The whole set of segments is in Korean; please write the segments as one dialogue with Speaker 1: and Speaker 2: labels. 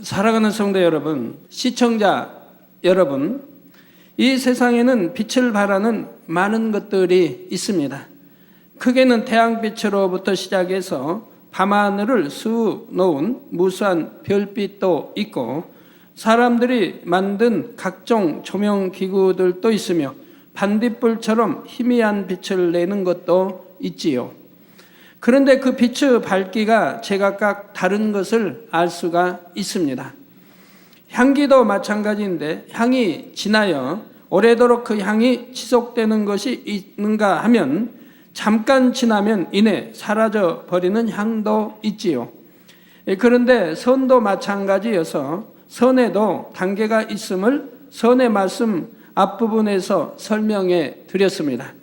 Speaker 1: 사랑하는 성도 여러분, 시청자 여러분, 이 세상에는 빛을 발하는 많은 것들이 있습니다. 크게는 태양빛으로부터 시작해서 밤하늘을 수놓은 무수한 별빛도 있고, 사람들이 만든 각종 조명기구들도 있으며 반딧불처럼 희미한 빛을 내는 것도 있지요. 그런데 그 빛의 밝기가 제각각 다른 것을 알 수가 있습니다. 향기도 마찬가지인데, 향이 진하여 오래도록 그 향이 지속되는 것이 있는가 하면 잠깐 지나면 이내 사라져 버리는 향도 있지요. 그런데 선도 마찬가지여서 선에도 단계가 있음을 선의 말씀 앞부분에서 설명해 드렸습니다.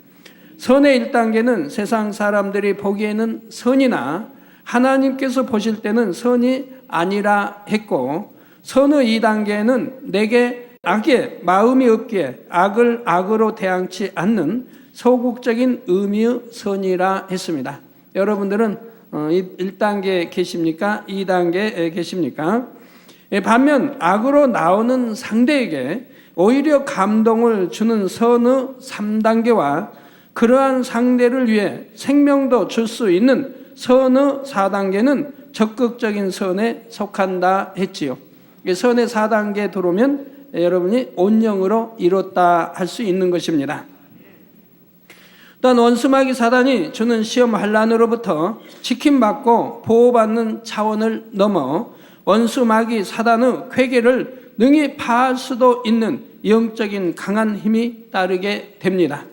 Speaker 1: 선의 1단계는 세상 사람들이 보기에는 선이나 하나님께서 보실 때는 선이 아니라 했고, 선의 2단계는 내게 악의 마음이 없기에 악을 악으로 대항치 않는 소극적인 의미의 선이라 했습니다. 여러분들은 1단계에 계십니까? 2단계에 계십니까? 반면 악으로 나오는 상대에게 오히려 감동을 주는 선의 3단계와 그러한 상대를 위해 생명도 줄 수 있는 선의 4단계는 적극적인 선에 속한다 했지요. 선의 4단계에 들어오면 여러분이 온영으로 이뤘다 할 수 있는 것입니다. 또한 원수마귀 사단이 주는 시험 환난으로부터 지킴받고 보호받는 차원을 넘어 원수마귀 사단의 쾌계를 능히 파할 수도 있는 영적인 강한 힘이 따르게 됩니다.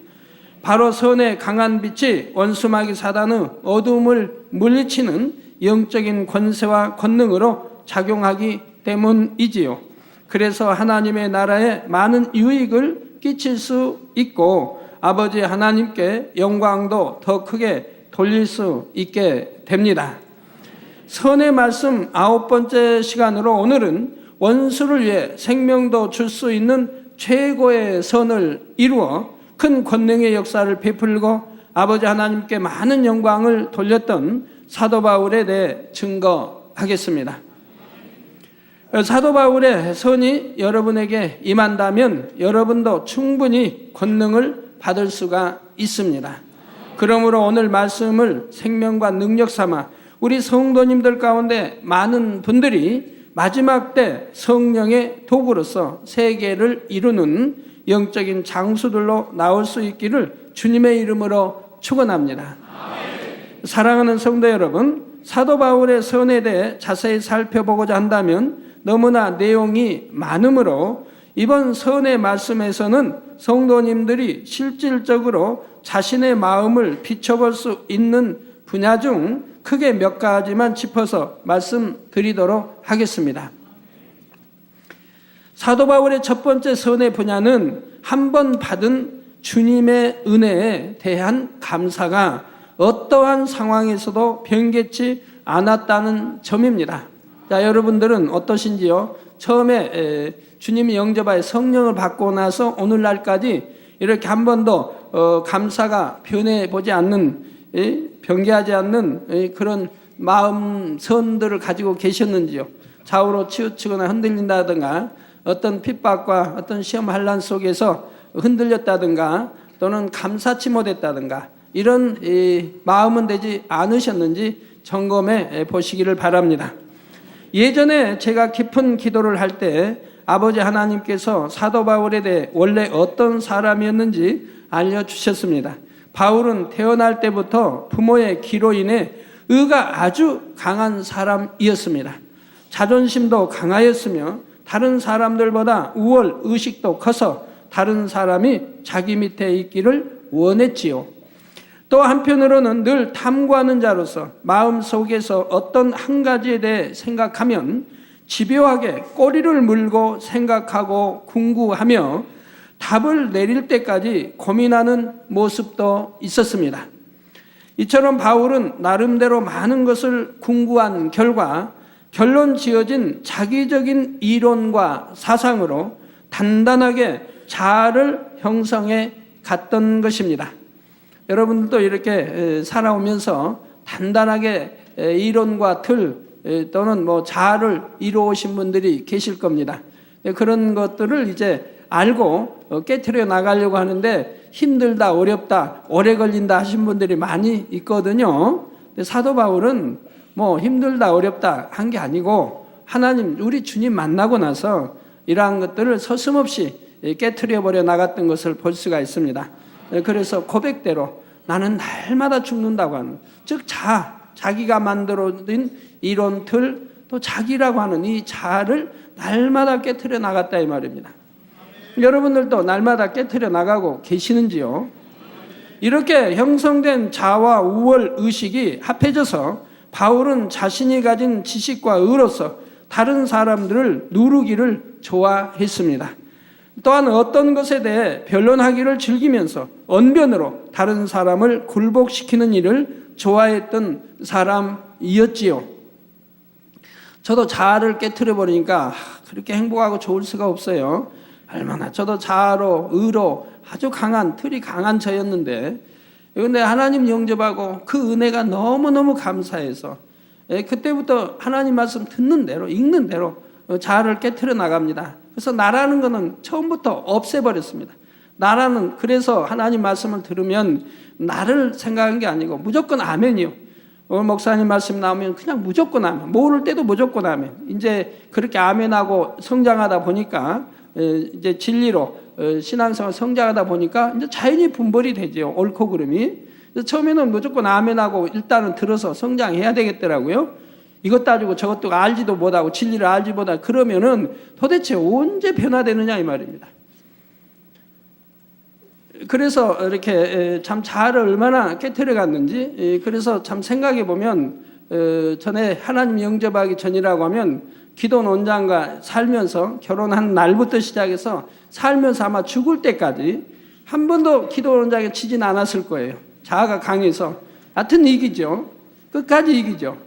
Speaker 1: 바로 선의 강한 빛이 원수마귀 사단의 어두움을 물리치는 영적인 권세와 권능으로 작용하기 때문이지요. 그래서 하나님의 나라에 많은 유익을 끼칠 수 있고 아버지 하나님께 영광도 더 크게 돌릴 수 있게 됩니다. 선의 말씀 9번째 시간으로 오늘은 원수를 위해 생명도 줄 수 있는 최고의 선을 이루어 큰 권능의 역사를 베풀고 아버지 하나님께 많은 영광을 돌렸던 사도 바울에 대해 증거하겠습니다. 사도 바울의 선이 여러분에게 임한다면 여러분도 충분히 권능을 받을 수가 있습니다. 그러므로 오늘 말씀을 생명과 능력 삼아 우리 성도님들 가운데 많은 분들이 마지막 때 성령의 도구로서 세계를 이루는 영적인 장수들로 나올 수 있기를 주님의 이름으로 축원합니다. 사랑하는 성도 여러분, 사도 바울의 선에 대해 자세히 살펴보고자 한다면 너무나 내용이 많으므로 이번 선의 말씀에서는 성도님들이 실질적으로 자신의 마음을 비춰볼 수 있는 분야 중 크게 몇 가지만 짚어서 말씀드리도록 하겠습니다. 사도 바울의 첫 번째 선의 분야는 한 번 받은 주님의 은혜에 대한 감사가 어떠한 상황에서도 변개치 않았다는 점입니다. 자, 여러분들은 어떠신지요? 처음에 주님이 영접하여 성령을 받고 나서 오늘날까지 이렇게 한 번도 감사가 변해보지 않는, 변개하지 않는 그런 마음 선들을 가지고 계셨는지요? 좌우로 치우치거나 흔들린다든가 어떤 핍박과 어떤 시험 환난 속에서 흔들렸다든가 또는 감사치 못했다든가 이런 마음은 되지 않으셨는지 점검해 보시기를 바랍니다. 예전에 제가 깊은 기도를 할 때 아버지 하나님께서 사도 바울에 대해 원래 어떤 사람이었는지 알려주셨습니다. 바울은 태어날 때부터 부모의 기로 인해 의가 아주 강한 사람이었습니다. 자존심도 강하였으며 다른 사람들보다 우월 의식도 커서 다른 사람이 자기 밑에 있기를 원했지요. 또 한편으로는 늘 탐구하는 자로서 마음속에서 어떤 한 가지에 대해 생각하면 집요하게 꼬리를 물고 생각하고 궁구하며 답을 내릴 때까지 고민하는 모습도 있었습니다. 이처럼 바울은 나름대로 많은 것을 궁구한 결과 결론 지어진 자기적인 이론과 사상으로 단단하게 자아를 형성해 갔던 것입니다. 여러분들도 이렇게 살아오면서 단단하게 이론과 틀, 또는 뭐 자아를 이루어오신 분들이 계실 겁니다. 그런 것들을 이제 알고 깨트려 나가려고 하는데 힘들다, 어렵다, 오래 걸린다 하신 분들이 많이 있거든요. 사도 바울은 뭐 힘들다, 어렵다 한 게 아니고 하나님, 우리 주님 만나고 나서 이러한 것들을 서슴없이 깨트려 버려 나갔던 것을 볼 수가 있습니다. 그래서 고백대로 나는 날마다 죽는다고 하는, 즉 자기가 만들어낸 이론틀, 또 자기라고 하는 이 자아를 날마다 깨트려 나갔다 이 말입니다. 여러분들도 날마다 깨트려 나가고 계시는지요? 이렇게 형성된 자아와 우월 의식이 합해져서 바울은 자신이 가진 지식과 의로서 다른 사람들을 누르기를 좋아했습니다. 또한 어떤 것에 대해 변론하기를 즐기면서 언변으로 다른 사람을 굴복시키는 일을 좋아했던 사람이었지요. 저도 자아를 깨트려 버리니까 그렇게 행복하고 좋을 수가 없어요. 얼마나 저도 자아로 의로 아주 틀이 강한 저였는데, 그런데 하나님 영접하고 그 은혜가 너무너무 감사해서 그때부터 하나님 말씀 듣는 대로 읽는 대로 자아를 깨트려 나갑니다. 그래서 나라는 것은 처음부터 없애버렸습니다. 나라는, 그래서 하나님 말씀을 들으면 나를 생각한 게 아니고 무조건 아멘이요. 목사님 말씀 나오면 그냥 무조건 아멘, 모를 때도 무조건 아멘. 이제 그렇게 아멘하고 성장하다 보니까 이제 진리로 신앙생활 성장하다 보니까 이제 자연히 분별이 되죠. 옳고 그름이. 처음에는 무조건 아멘하고 일단은 들어서 성장해야 되겠더라고요. 이것 따지고 저것도 알지도 못하고 진리를 알지 못하고 그러면은 도대체 언제 변화되느냐 이 말입니다. 그래서 이렇게 참 자아를 얼마나 깨트려 갔는지, 그래서 참 생각해 보면 전에 하나님 영접하기 전이라고 하면 기도 원장과 살면서 결혼한 날부터 시작해서 살면서 아마 죽을 때까지 한 번도 기도 원장에 치진 않았을 거예요. 자아가 강해서 하여튼 이기죠. 끝까지 이기죠.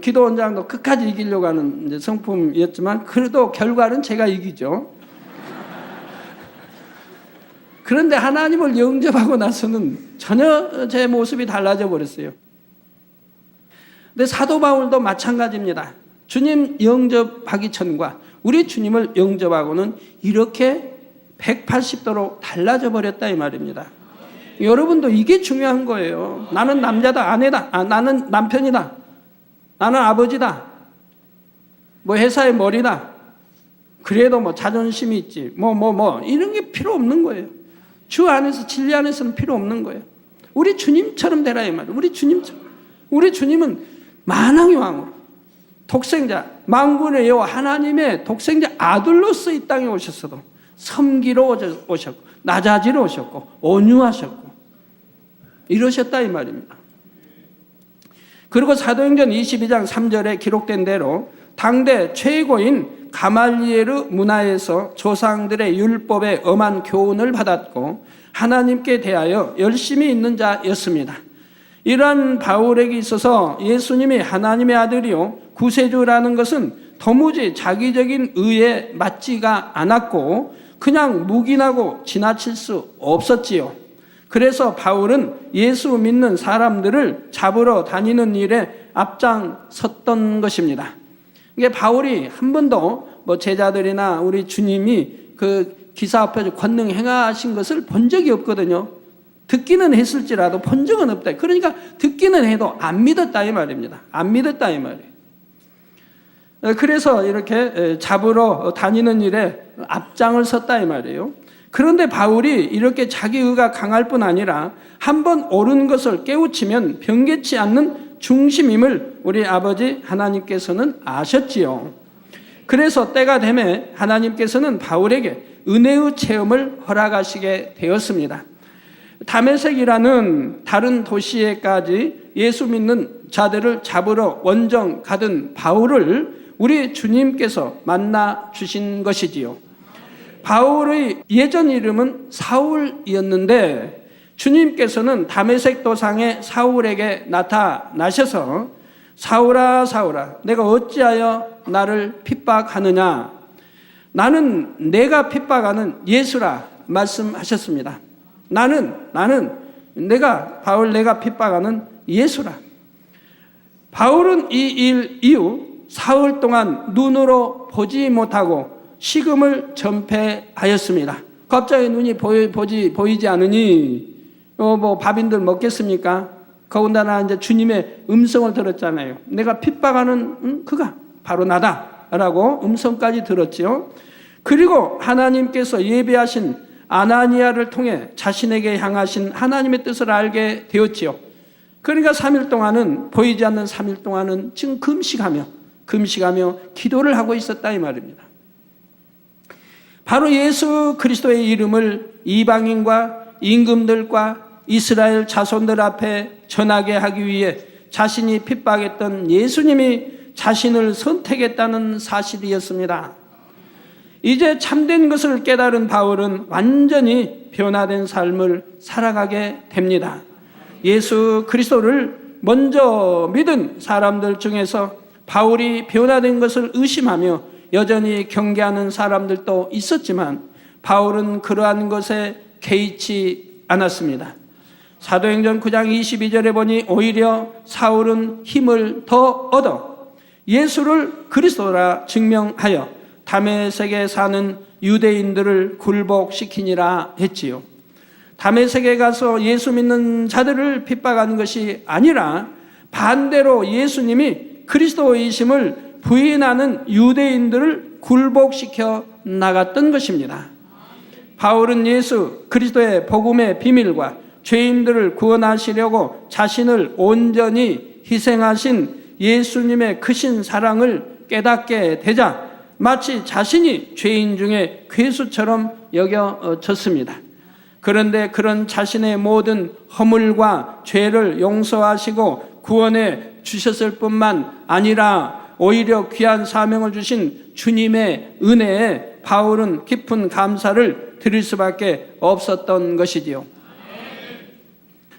Speaker 1: 기도 원장도 끝까지 이기려고 하는 이제 성품이었지만 그래도 결과는 제가 이기죠. 그런데 하나님을 영접하고 나서는 전혀 제 모습이 달라져 버렸어요. 근데 사도 바울도 마찬가지입니다. 주님 영접하기 전과 우리 주님을 영접하고는 이렇게 180도로 달라져 버렸다 이 말입니다. 여러분도 이게 중요한 거예요. 나는 남자다, 아내다, 나는 남편이다, 나는 아버지다, 뭐 회사의 머리다, 그래도 뭐 자존심이 있지, 이런 게 필요 없는 거예요. 주 안에서, 진리 안에서는 필요 없는 거예요. 우리 주님처럼 되라 이 말이에요. 우리 주님은 만왕의 왕으로 독생자, 만군의 여호와 하나님의 독생자 아들로서 이 땅에 오셨어도 섬기러 오셨고 낮아지러 오셨고 온유하셨고 이러셨다 이 말입니다. 그리고 사도행전 22장 3절에 기록된 대로 당대 최고인 가말리에르 문화에서 조상들의 율법에 엄한 교훈을 받았고 하나님께 대하여 열심히 있는 자였습니다. 이러한 바울에게 있어서 예수님이 하나님의 아들이요 구세주라는 것은 도무지 자기적인 의에 맞지가 않았고 그냥 묵인하고 지나칠 수 없었지요. 그래서 바울은 예수 믿는 사람들을 잡으러 다니는 일에 앞장섰던 것입니다. 이게 바울이 한 번도 뭐 제자들이나 우리 주님이 그 기사 앞에서 권능 행하신 것을 본 적이 없거든요. 듣기는 했을지라도 본 적은 없다. 그러니까 듣기는 해도 안 믿었다 이 말입니다. 안 믿었다 이 말이에요. 그래서 이렇게 잡으러 다니는 일에 앞장을 섰다 이 말이에요. 그런데 바울이 이렇게 자기 의가 강할 뿐 아니라 한번 옳은 것을 깨우치면 변개치 않는 중심임을 우리 아버지 하나님께서는 아셨지요. 그래서 때가 되매 하나님께서는 바울에게 은혜의 체험을 허락하시게 되었습니다. 다메섹이라는 다른 도시에까지 예수 믿는 자들을 잡으러 원정 가던 바울을 우리 주님께서 만나 주신 것이지요. 바울의 예전 이름은 사울이었는데 주님께서는 다메섹 도상의 사울에게 나타나셔서 사울아 사울아 내가 어찌하여 나를 핍박하느냐, 나는 내가 핍박하는 예수라 말씀하셨습니다. 나는 내가 핍박하는 예수라. 바울은 이 일 이후 사흘 동안 눈으로 보지 못하고 식음을 전폐하였습니다. 갑자기 눈이 보이지 않으니 뭐 밥인들 먹겠습니까? 더군다나 이제 주님의 음성을 들었잖아요. 내가 핍박하는 그가 바로 나다라고 음성까지 들었지요. 그리고 하나님께서 예비하신 아나니아를 통해 자신에게 향하신 하나님의 뜻을 알게 되었지요. 그러니까 3일 동안은 보이지 않는 3일 동안은 지금 금식하며 기도를 하고 있었다 이 말입니다. 바로 예수 그리스도의 이름을 이방인과 임금들과 이스라엘 자손들 앞에 전하게 하기 위해 자신이 핍박했던 예수님이 자신을 선택했다는 사실이었습니다. 이제 참된 것을 깨달은 바울은 완전히 변화된 삶을 살아가게 됩니다. 예수 그리스도를 먼저 믿은 사람들 중에서 바울이 변화된 것을 의심하며 여전히 경계하는 사람들도 있었지만 바울은 그러한 것에 개의치 않았습니다. 사도행전 9장 22절에 보니 오히려 사울은 힘을 더 얻어 예수를 그리스도라 증명하여 다메섹에 사는 유대인들을 굴복시키니라 했지요. 다메섹에 가서 예수 믿는 자들을 핍박한 것이 아니라 반대로 예수님이 그리스도이심을 부인하는 유대인들을 굴복시켜 나갔던 것입니다. 바울은 예수 그리스도의 복음의 비밀과 죄인들을 구원하시려고 자신을 온전히 희생하신 예수님의 크신 사랑을 깨닫게 되자 마치 자신이 죄인 중에 괴수처럼 여겨졌습니다. 그런데 그런 자신의 모든 허물과 죄를 용서하시고 구원해 주셨을 뿐만 아니라 오히려 귀한 사명을 주신 주님의 은혜에 바울은 깊은 감사를 드릴 수밖에 없었던 것이지요.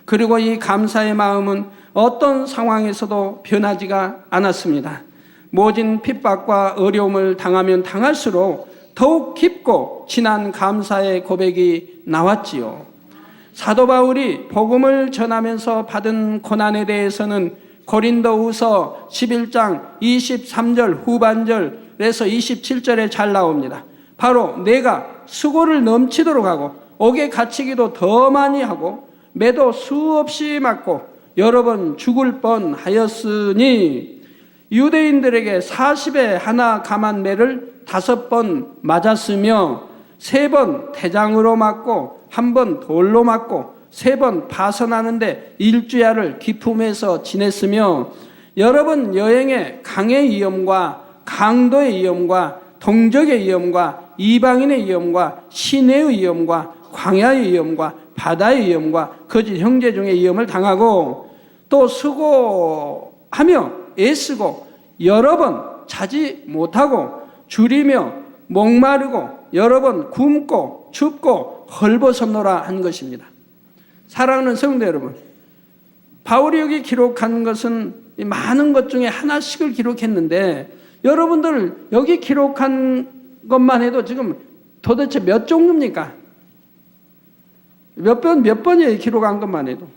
Speaker 1: 그리고 이 감사의 마음은 어떤 상황에서도 변하지가 않았습니다. 모진 핍박과 어려움을 당하면 당할수록 더욱 깊고 진한 감사의 고백이 나왔지요. 사도 바울이 복음을 전하면서 받은 고난에 대해서는 고린도후서 11장 23절 후반절에서 27절에 잘 나옵니다. 바로 내가 수고를 넘치도록 하고 옥에 갇히기도 더 많이 하고 매도 수없이 맞고 여러 번 죽을 뻔하였으니 유대인들에게 40에 하나 감한 매를 5번 맞았으며 3번 태장으로 맞고 1번 돌로 맞고 3번 파선하는데 일주야를 기품에서 지냈으며 여러 번 여행에 강의 위험과 강도의 위험과 동적의 위험과 이방인의 위험과 시내의 위험과 광야의 위험과 바다의 위험과 거짓 형제 중의 위험을 당하고 또 수고하며 애쓰고 여러 번 자지 못하고 줄이며 목마르고 여러 번 굶고 춥고 헐벗었노라 한 것입니다. 사랑하는 성도 여러분, 바울이 여기 기록한 것은 많은 것 중에 하나씩을 기록했는데 여러분들 여기 기록한 것만 해도 지금 도대체 몇 종류입니까? 몇 번이에요, 기록한 것만 해도.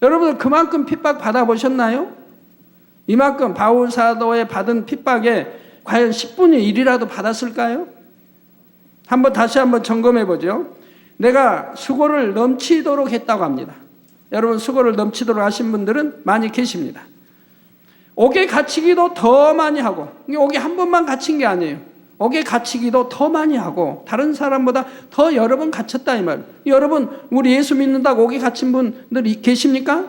Speaker 1: 여러분들 그만큼 핍박 받아보셨나요? 이만큼 바울 사도에 받은 핍박에 과연 10분의 1이라도 받았을까요? 다시 한번 점검해 보죠. 내가 수고를 넘치도록 했다고 합니다. 여러분 수고를 넘치도록 하신 분들은 많이 계십니다. 옥에 갇히기도 더 많이 하고, 옥에 한 번만 갇힌 게 아니에요. 옥에 갇히기도 더 많이 하고 다른 사람보다 더 여러 번 갇혔다 이 말이에요. 여러분 우리 예수 믿는다고 옥에 갇힌 분들 계십니까?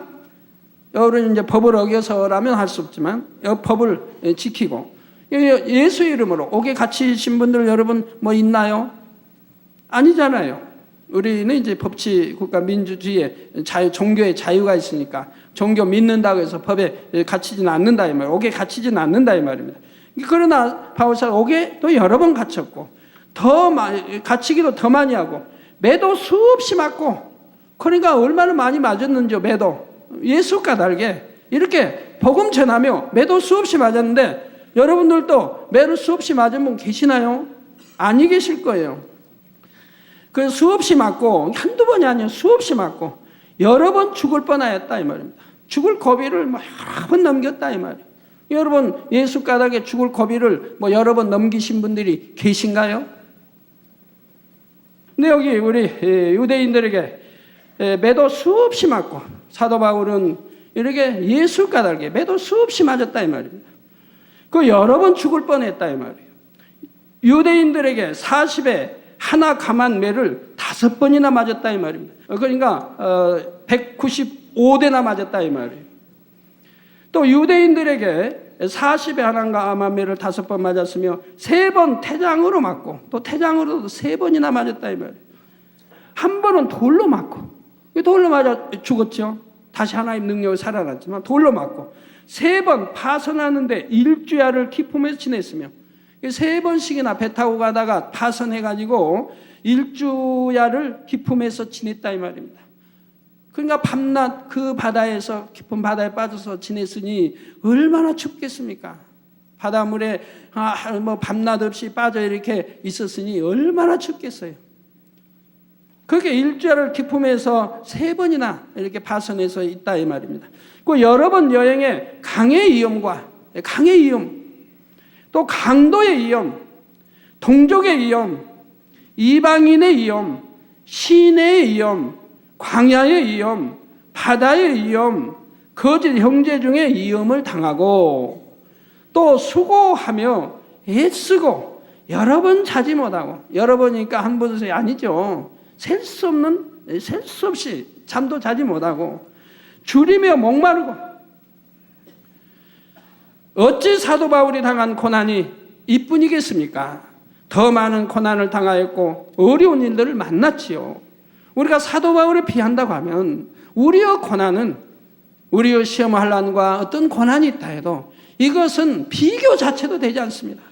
Speaker 1: 여러분 이제 법을 어겨서라면 할 수 없지만 법을 지키고 예수 이름으로 옥에 갇히신 분들 여러분 뭐 있나요? 아니잖아요. 우리는 이제 법치 국가 민주주의에 종교의 자유가 있으니까 종교 믿는다고 해서 법에 갇히지는 않는다 이 말이에요. 옥에 갇히지는 않는다 이 말입니다. 그러나 바울사도 옥에 또 여러 번 갇혔고 더 많이 갇히기도 더 많이 하고 매도 수없이 맞고, 그러니까 얼마나 많이 맞았는지요. 매도 예수가 달게 이렇게 복음 전하며 매도 수없이 맞았는데 여러분들도 매도 수없이 맞은 분 계시나요? 아니 계실 거예요. 그 수없이 맞고 한두 번이 아니에요. 수없이 맞고 여러 번 죽을 뻔하였다 이 말입니다. 죽을 고비를 뭐 여러 번 넘겼다 이 말이에요. 여러분 예수 까닭에 죽을 고비를 뭐 여러 번 넘기신 분들이 계신가요? 근데 여기 우리 유대인들에게 매도 수없이 맞고 사도 바울은 이렇게 예수 까닭에 매도 수없이 맞았다 이 말입니다. 그 여러 번 죽을 뻔했다 이 말이에요. 유대인들에게 40에 하나 감한 매를 5번이나 맞았다 이 말입니다. 그러니까 195대나 맞았다 이 말이에요. 또 유대인들에게 40에 하나 감한 매를 5번 맞았으며 3번 태장으로 맞고 또 태장으로도 3번이나 맞았다 이 말이에요. 한 번은 돌로 맞고 돌로 맞아 죽었죠. 다시 하나님 능력을 살아났지만 돌로 맞고 3번 파선하는데 일주야를 기품에서 지냈으며 3번씩이나 배 타고 가다가 파선해가지고 일주야를 기품에서 지냈다 이 말입니다. 그러니까 밤낮 그 바다에서 깊은 바다에 빠져서 지냈으니 얼마나 춥겠습니까? 바닷물에 뭐 밤낮 없이 빠져 이렇게 있었으니 얼마나 춥겠어요. 그렇게 일주야를 기품에서 3번이나 이렇게 파선해서 있다 이 말입니다. 그 여러 번 여행에 강의 위험과 강의 위험, 또 강도의 위험, 동족의 위험, 이방인의 위험, 시내의 위험, 광야의 위험, 바다의 위험, 거짓 형제 중에 위험을 당하고 또 수고하며 애쓰고 여러 번 자지 못하고 여러 번이니까 한 번이 아니죠. 셀 수 없이 잠도 자지 못하고 줄이며 목마르고 어찌 사도 바울이 당한 고난이 이뿐이겠습니까? 더 많은 고난을 당하였고 어려운 일들을 만났지요. 우리가 사도 바울을 비한다고 하면 우리의 고난은 우리의 시험 환난과 어떤 고난이 있다 해도 이것은 비교 자체도 되지 않습니다.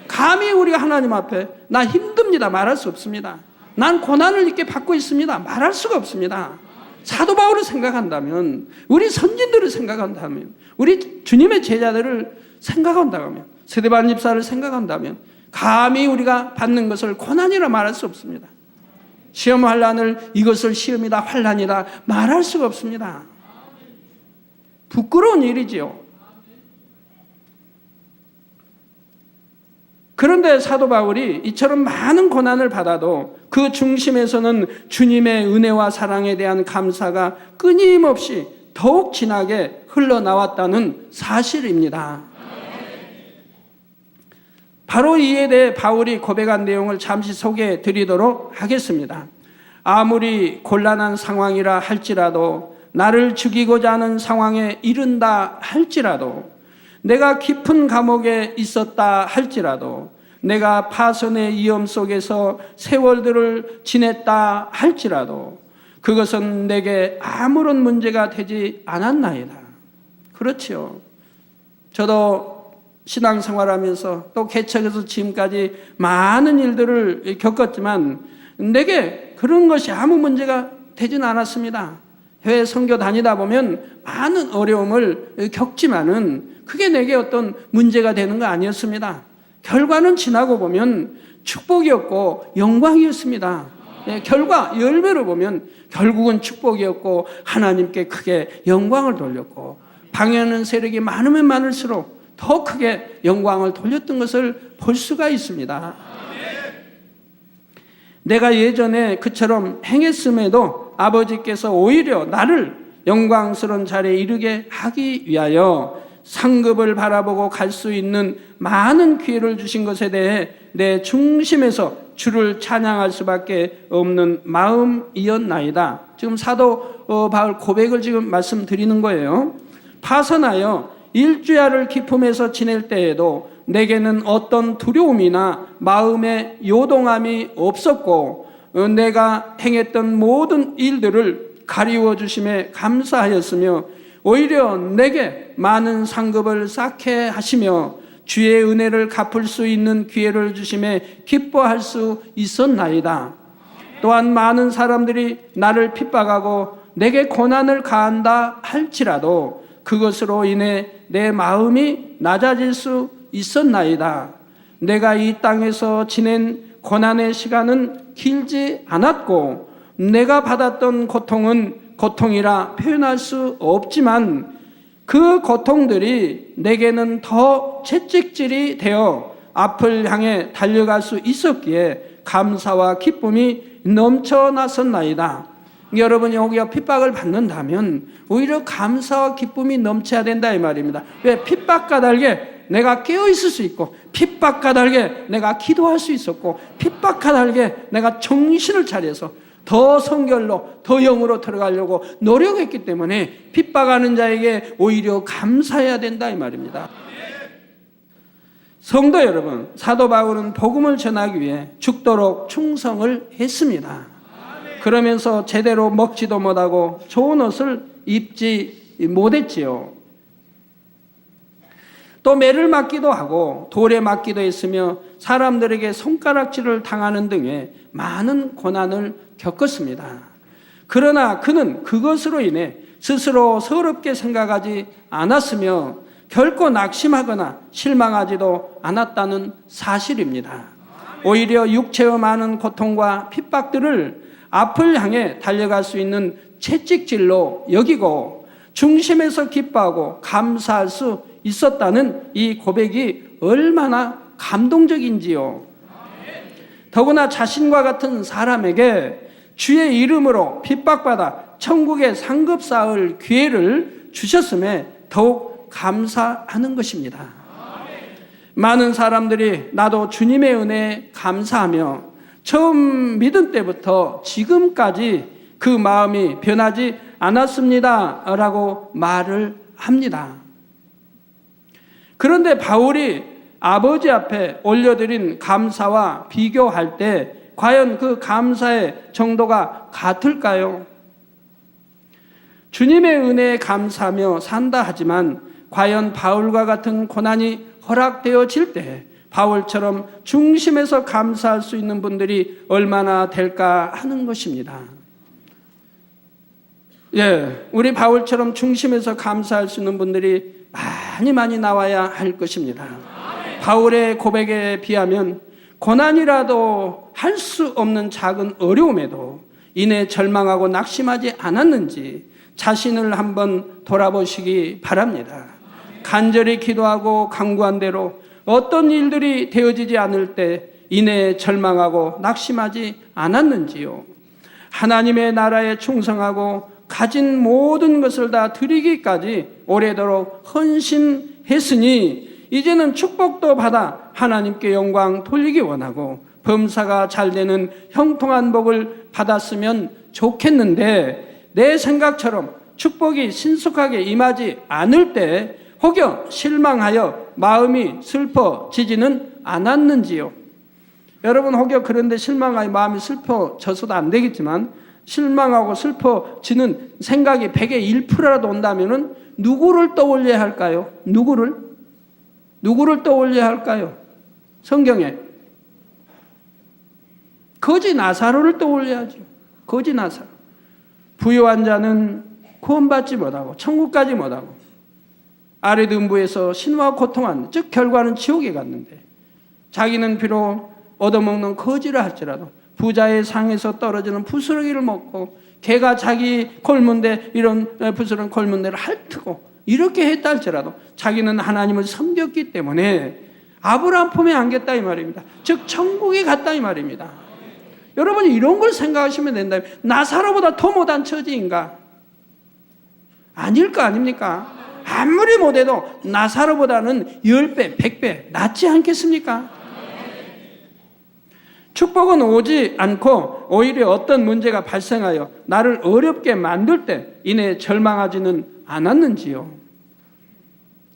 Speaker 1: 감히 우리가 하나님 앞에 나 힘듭니다 말할 수 없습니다. 난 고난을 이렇게 받고 있습니다 말할 수가 없습니다. 사도 바울을 생각한다면, 우리 선진들을 생각한다면, 우리 주님의 제자들을 생각한다면, 스데반 집사를 생각한다면 감히 우리가 받는 것을 고난이라 말할 수 없습니다. 시험 환난을 이것을 시험이다 환난이다 말할 수가 없습니다. 부끄러운 일이지요. 그런데 사도 바울이 이처럼 많은 고난을 받아도 그 중심에서는 주님의 은혜와 사랑에 대한 감사가 끊임없이 더욱 진하게 흘러나왔다는 사실입니다. 바로 이에 대해 바울이 고백한 내용을 잠시 소개해 드리도록 하겠습니다. 아무리 곤란한 상황이라 할지라도, 나를 죽이고자 하는 상황에 이른다 할지라도, 내가 깊은 감옥에 있었다 할지라도, 내가 파선의 위험 속에서 세월들을 지냈다 할지라도 그것은 내게 아무런 문제가 되지 않았나이다. 그렇지요. 저도 신앙생활하면서 또 개척에서 지금까지 많은 일들을 겪었지만 내게 그런 것이 아무 문제가 되진 않았습니다. 해외 선교 다니다 보면 많은 어려움을 겪지만은 그게 내게 어떤 문제가 되는 거 아니었습니다. 결과는 지나고 보면 축복이었고 영광이었습니다. 결과 열매로 보면 결국은 축복이었고 하나님께 크게 영광을 돌렸고 방해하는 세력이 많으면 많을수록 더 크게 영광을 돌렸던 것을 볼 수가 있습니다. 내가 예전에 그처럼 행했음에도 아버지께서 오히려 나를 영광스러운 자리에 이르게 하기 위하여 상급을 바라보고 갈 수 있는 많은 기회를 주신 것에 대해 내 중심에서 주를 찬양할 수밖에 없는 마음이었나이다. 지금 사도 바울 고백을 지금 말씀드리는 거예요. 파선하여 일주야를 기품에서 지낼 때에도 내게는 어떤 두려움이나 마음의 요동함이 없었고 내가 행했던 모든 일들을 가리워 주심에 감사하였으며 오히려 내게 많은 상급을 쌓게 하시며 주의 은혜를 갚을 수 있는 기회를 주심에 기뻐할 수 있었나이다. 또한 많은 사람들이 나를 핍박하고 내게 고난을 가한다 할지라도 그것으로 인해 내 마음이 낮아질 수 있었나이다. 내가 이 땅에서 지낸 고난의 시간은 길지 않았고 내가 받았던 고통은 고통이라 표현할 수 없지만 그 고통들이 내게는 더 채찍질이 되어 앞을 향해 달려갈 수 있었기에 감사와 기쁨이 넘쳐났었나이다. 여러분이 혹여 핍박을 받는다면 오히려 감사와 기쁨이 넘쳐야 된다 이 말입니다. 왜? 핍박 까닭에 내가 깨어 있을 수 있고, 핍박 까닭에 내가 기도할 수 있었고, 핍박 까닭에 내가 정신을 차려서 더 성결로, 더 영으로 들어가려고 노력했기 때문에 핍박하는 자에게 오히려 감사해야 된다 이 말입니다. 성도 여러분, 사도 바울은 복음을 전하기 위해 죽도록 충성을 했습니다. 그러면서 제대로 먹지도 못하고 좋은 옷을 입지 못했지요. 또 매를 맞기도 하고 돌에 맞기도 했으며 사람들에게 손가락질을 당하는 등의 많은 고난을 겪었습니다. 그러나 그는 그것으로 인해 스스로 서럽게 생각하지 않았으며 결코 낙심하거나 실망하지도 않았다는 사실입니다. 오히려 육체의 많은 고통과 핍박들을 앞을 향해 달려갈 수 있는 채찍질로 여기고 중심에서 기뻐하고 감사할 수 있었다는 이 고백이 얼마나 감동적인지요. 더구나 자신과 같은 사람에게 주의 이름으로 핍박받아 천국에 상급 쌓을 기회를 주셨음에 더욱 감사하는 것입니다. 많은 사람들이 나도 주님의 은혜에 감사하며 처음 믿은 때부터 지금까지 그 마음이 변하지 않았습니다 라고 말을 합니다. 그런데 바울이 아버지 앞에 올려드린 감사와 비교할 때 과연 그 감사의 정도가 같을까요? 주님의 은혜에 감사하며 산다 하지만 과연 바울과 같은 고난이 허락되어질 때 바울처럼 중심에서 감사할 수 있는 분들이 얼마나 될까 하는 것입니다. 우리 바울처럼 중심에서 감사할 수 있는 분들이 많이 나와야 할 것입니다. 바울의 고백에 비하면 고난이라도 할 수 없는 작은 어려움에도 이내 절망하고 낙심하지 않았는지 자신을 한번 돌아보시기 바랍니다. 간절히 기도하고 간구한 대로 어떤 일들이 되어지지 않을 때 이내 절망하고 낙심하지 않았는지요. 하나님의 나라에 충성하고 가진 모든 것을 다 드리기까지 오래도록 헌신했으니 이제는 축복도 받아 하나님께 영광 돌리기 원하고 범사가 잘 되는 형통한 복을 받았으면 좋겠는데 내 생각처럼 축복이 신속하게 임하지 않을 때 혹여 실망하여 마음이 슬퍼지지는 않았는지요. 여러분 혹여 그런데 실망하여 마음이 슬퍼져서도 안 되겠지만 실망하고 슬퍼지는 생각이 100의 1%라도 온다면은 누구를 떠올려야 할까요? 누구를 떠올려야 할까요? 성경에 거지 나사로를 떠올려야죠. 거지 나사로. 부유한 자는 구원받지 못하고 천국까지 못하고 아래등부에서 신과 고통한, 즉 결과는 지옥에 갔는데 자기는 비록 얻어먹는 거지를 할지라도 부자의 상에서 떨어지는 부스러기를 먹고 개가 자기 골문대 이런 부스러운 골문대를 핥고 이렇게 했다 할지라도 자기는 하나님을 섬겼기 때문에 아브라함 품에 안겼다 이 말입니다. 즉 천국에 갔다 이 말입니다. 여러분이 이런 걸 생각하시면 된다면 나사로보다 더 못한 처지인가? 아닐 거 아닙니까? 아무리 못해도 나사로보다는 10배, 100배 낫지 않겠습니까? 축복은 오지 않고 오히려 어떤 문제가 발생하여 나를 어렵게 만들 때 이내 절망하지는 않았는지요?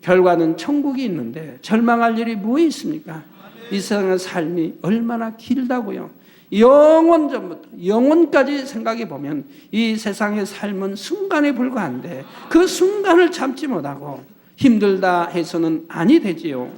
Speaker 1: 결과는 천국이 있는데 절망할 일이 뭐에 있습니까? 이 세상의 삶이 얼마나 길다고요. 영원 전부터 영원까지 생각해 보면 이 세상의 삶은 순간에 불과한데 그 순간을 참지 못하고 힘들다 해서는 아니 되지요.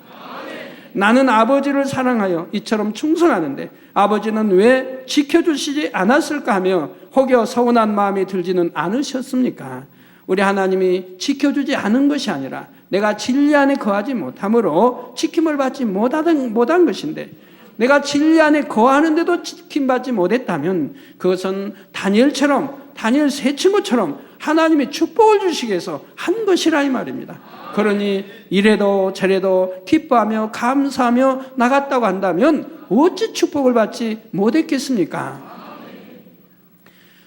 Speaker 1: 나는 아버지를 사랑하여 이처럼 충성하는데 아버지는 왜 지켜주시지 않았을까 하며 혹여 서운한 마음이 들지는 않으셨습니까? 우리 하나님이 지켜주지 않은 것이 아니라 내가 진리 안에 거하지 못함으로 지킴을 받지 못한 것인데 내가 진리 안에 거하는데도 지킴받지 못했다면 그것은 다니엘처럼 다니엘 세 친구처럼 하나님이 축복을 주시기 위해서 한 것이라 이 말입니다. 그러니 이래도 저래도 기뻐하며 감사하며 나갔다고 한다면 어찌 축복을 받지 못했겠습니까?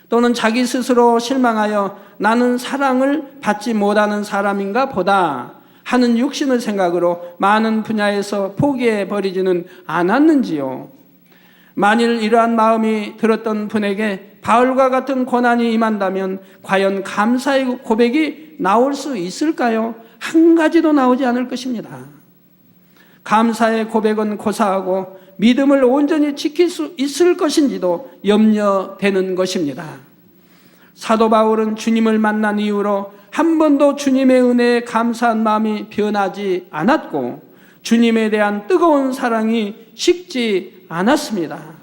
Speaker 1: 또는 자기 스스로 실망하여 나는 사랑을 받지 못하는 사람인가 보다 하는 육신의 생각으로 많은 분야에서 포기해버리지는 않았는지요? 만일 이러한 마음이 들었던 분에게 바울과 같은 고난이 임한다면 과연 감사의 고백이 나올 수 있을까요? 한 가지도 나오지 않을 것입니다. 감사의 고백은 고사하고 믿음을 온전히 지킬 수 있을 것인지도 염려되는 것입니다. 사도 바울은 주님을 만난 이후로 한 번도 주님의 은혜에 감사한 마음이 변하지 않았고 주님에 대한 뜨거운 사랑이 식지 않았습니다.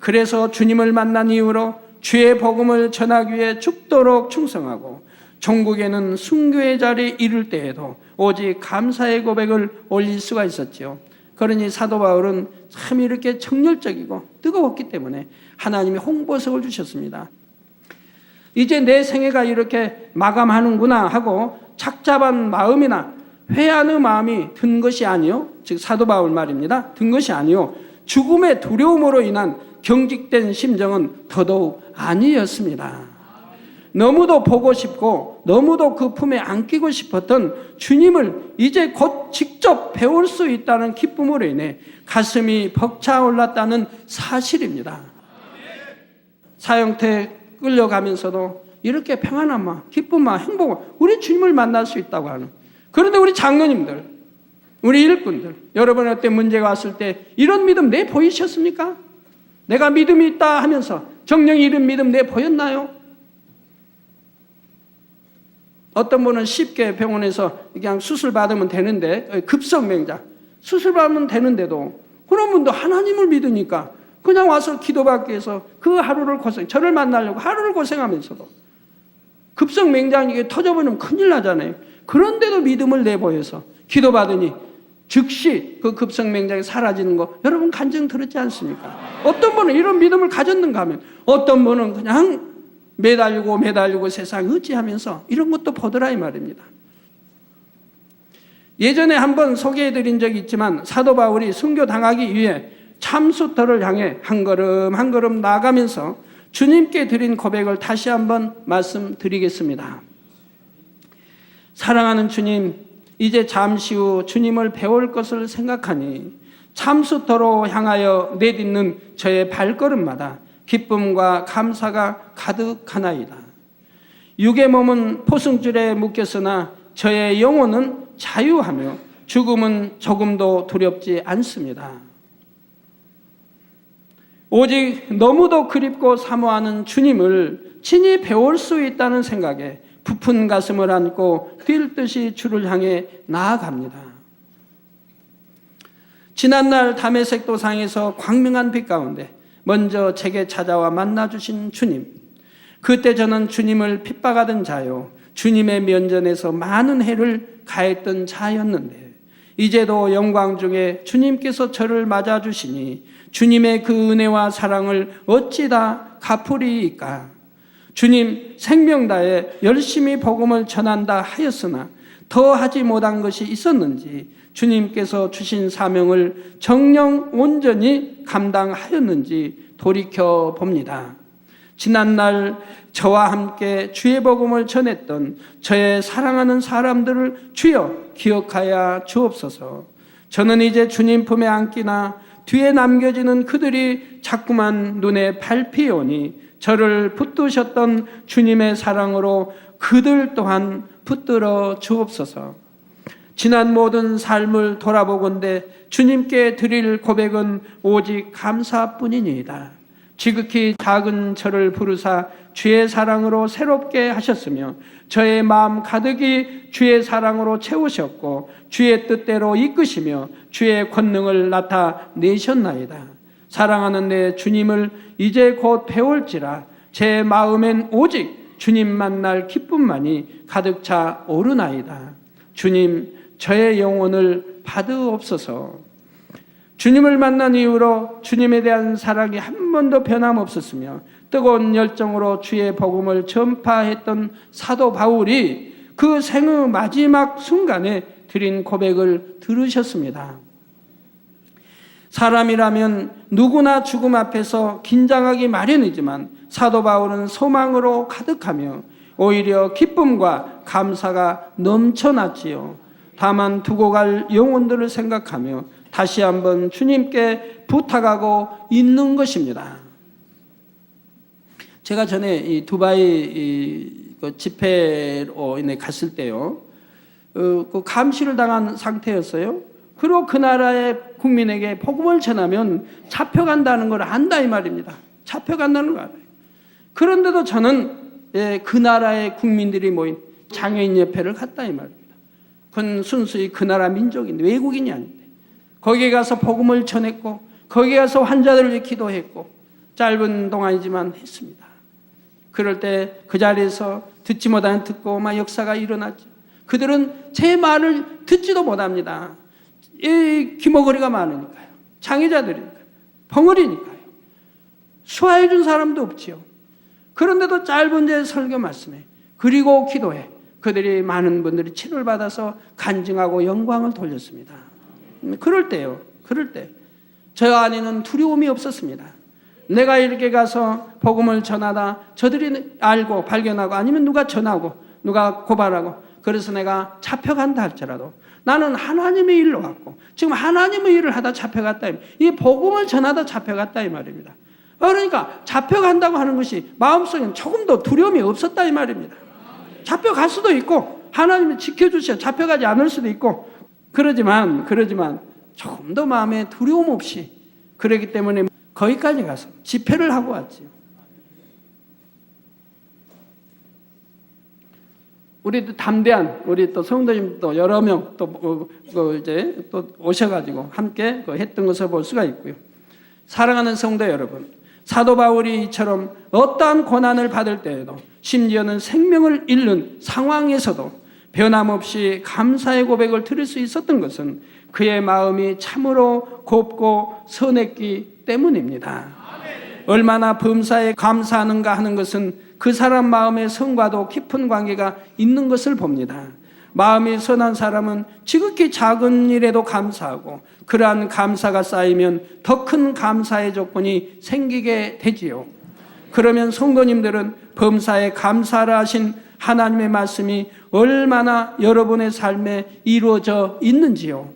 Speaker 1: 그래서 주님을 만난 이후로 주의 복음을 전하기 위해 죽도록 충성하고 종국에는 순교의 자리에 이를 때에도 오직 감사의 고백을 올릴 수가 있었죠. 그러니 사도 바울은 참 이렇게 정열적이고 뜨거웠기 때문에 하나님이 홍보석을 주셨습니다. 이제 내 생애가 이렇게 마감하는구나 하고 착잡한 마음이나 회한의 마음이 든 것이 아니요, 즉 사도 바울 말입니다. 든 것이 아니요, 죽음의 두려움으로 인한 경직된 심정은 더더욱 아니었습니다. 너무도 보고 싶고 너무도 그 품에 안기고 싶었던 주님을 이제 곧 직접 배울 수 있다는 기쁨으로 인해 가슴이 벅차올랐다는 사실입니다. 사형태 끌려가면서도 이렇게 평안한 마음, 기쁜 마음, 행복을 우리 주님을 만날 수 있다고 하는. 그런데 우리 장로님들, 우리 일꾼들, 여러분 어때 문제가 왔을 때 이런 믿음 내 보이셨습니까? 내가 믿음이 있다 하면서 정령이 이런 믿음 내 보였나요? 어떤 분은 쉽게 병원에서 그냥 수술 받으면 되는데, 급성맹장 수술 받으면 되는데도 그런 분도 하나님을 믿으니까 그냥 와서 기도받기 위해서 그 하루를 저를 만나려고 하루를 고생하면서도 급성맹장이 이게 터져버리면 큰일 나잖아요. 그런데도 믿음을 내보여서 기도받으니 즉시 그 급성맹장이 사라지는 거 여러분 간증 들었지 않습니까? 어떤 분은 이런 믿음을 가졌는가 하면 어떤 분은 그냥 매달리고 세상 의지하면서 이런 것도 보더라 이 말입니다. 예전에 한번 소개해드린 적이 있지만 사도 바울이 순교당하기 위해 참수터를 향해 한 걸음 한 걸음 나아가면서 주님께 드린 고백을 다시 한번 말씀드리겠습니다. 사랑하는 주님, 이제 잠시 후 주님을 배울 것을 생각하니 참수터로 향하여 내딛는 저의 발걸음마다 기쁨과 감사가 가득하나이다. 육의 몸은 포승줄에 묶였으나 저의 영혼은 자유하며 죽음은 조금도 두렵지 않습니다. 오직 너무도 그립고 사모하는 주님을 친히 배울 수 있다는 생각에 부푼 가슴을 안고 뛸 듯이 주를 향해 나아갑니다. 지난날 다메섹 도상에서 광명한 빛 가운데 먼저 제게 찾아와 만나주신 주님, 그때 저는 주님을 핍박하던 자요, 주님의 면전에서 많은 해를 가했던 자였는데 이제도 영광 중에 주님께서 저를 맞아주시니 주님의 그 은혜와 사랑을 어찌 다 갚으리이까. 주님 생명 다해 열심히 복음을 전한다 하였으나 더 하지 못한 것이 있었는지, 주님께서 주신 사명을 정녕 온전히 감당하였는지 돌이켜 봅니다. 지난날 저와 함께 주의 복음을 전했던 저의 사랑하는 사람들을 주여 기억하여 주옵소서. 저는 이제 주님 품에 안기나 뒤에 남겨지는 그들이 자꾸만 눈에 밟히오니 저를 붙드셨던 주님의 사랑으로 그들 또한 붙들어 주옵소서. 지난 모든 삶을 돌아보건대 주님께 드릴 고백은 오직 감사뿐이니이다. 지극히 작은 저를 부르사 주의 사랑으로 새롭게 하셨으며 저의 마음 가득히 주의 사랑으로 채우셨고 주의 뜻대로 이끄시며 주의 권능을 나타내셨나이다. 사랑하는 내 주님을 이제 곧 배울지라 제 마음엔 오직 주님 만날 기쁨만이 가득 차 오르나이다. 주님 저의 영혼을 받으옵소서. 주님을 만난 이후로 주님에 대한 사랑이 한 번도 변함없었으며 뜨거운 열정으로 주의 복음을 전파했던 사도 바울이 그 생의 마지막 순간에 드린 고백을 들으셨습니다. 사람이라면 누구나 죽음 앞에서 긴장하기 마련이지만 사도 바울은 소망으로 가득하며 오히려 기쁨과 감사가 넘쳐났지요. 다만 두고 갈 영혼들을 생각하며 다시 한번 주님께 부탁하고 있는 것입니다. 제가 전에 이 두바이 집회로 갔을 때요, 그 감시를 당한 상태였어요. 그리고 그 나라의 국민에게 복음을 전하면 잡혀간다는 걸 안다 이 말입니다. 잡혀간다는 걸 알아요. 그런데도 저는 그 나라의 국민들이 모인 장애인협회를 갔다 이 말입니다. 그건 순수히 그 나라 민족인데, 외국인이 아닌데 거기에 가서 복음을 전했고 거기에 가서 환자들을 위해 기도했고 짧은 동안이지만 했습니다. 그럴 때 그 자리에서 듣지 못하는 듣고 막 역사가 일어났죠. 그들은 제 말을 듣지도 못합니다. 이 귀머거리가 많으니까요. 장애자들이니까요. 벙어리니까요. 수화해 준 사람도 없지요. 그런데도 짧은 제 설교 말씀에 그리고 기도해 그들이 많은 분들이 치료를 받아서 간증하고 영광을 돌렸습니다. 그럴 때요. 그럴 때 저 안에는 두려움이 없었습니다. 내가 이렇게 가서 복음을 전하다 저들이 알고 발견하고 아니면 누가 전하고 누가 고발하고 그래서 내가 잡혀간다 할지라도 나는 하나님의 일로 왔고 지금 하나님의 일을 하다 잡혀갔다. 이 복음을 전하다 잡혀갔다 이 말입니다. 그러니까 잡혀간다고 하는 것이 마음속에는 조금 더 두려움이 없었다 이 말입니다. 잡혀갈 수도 있고 하나님이 지켜주셔 잡혀가지 않을 수도 있고 그러지만 조금 더 마음에 두려움 없이 그러기 때문에 거기까지 가서 집회를 하고 왔지요. 우리도 담대한 우리 또 성도님도 여러 명 또 이제 또 오셔가지고 함께 했던 것을 볼 수가 있고요. 사랑하는 성도 여러분, 사도 바울이 이처럼 어떠한 고난을 받을 때에도 심지어는 생명을 잃는 상황에서도 변함없이 감사의 고백을 들을 수 있었던 것은 그의 마음이 참으로 곱고 선했기 때문입니다. 얼마나 범사에 감사하는가 하는 것은 그 사람 마음의 성과도 깊은 관계가 있는 것을 봅니다. 마음이 선한 사람은 지극히 작은 일에도 감사하고 그러한 감사가 쌓이면 더 큰 감사의 조건이 생기게 되지요. 그러면 성도님들은 범사에 감사를 하신 하나님의 말씀이 얼마나 여러분의 삶에 이루어져 있는지요.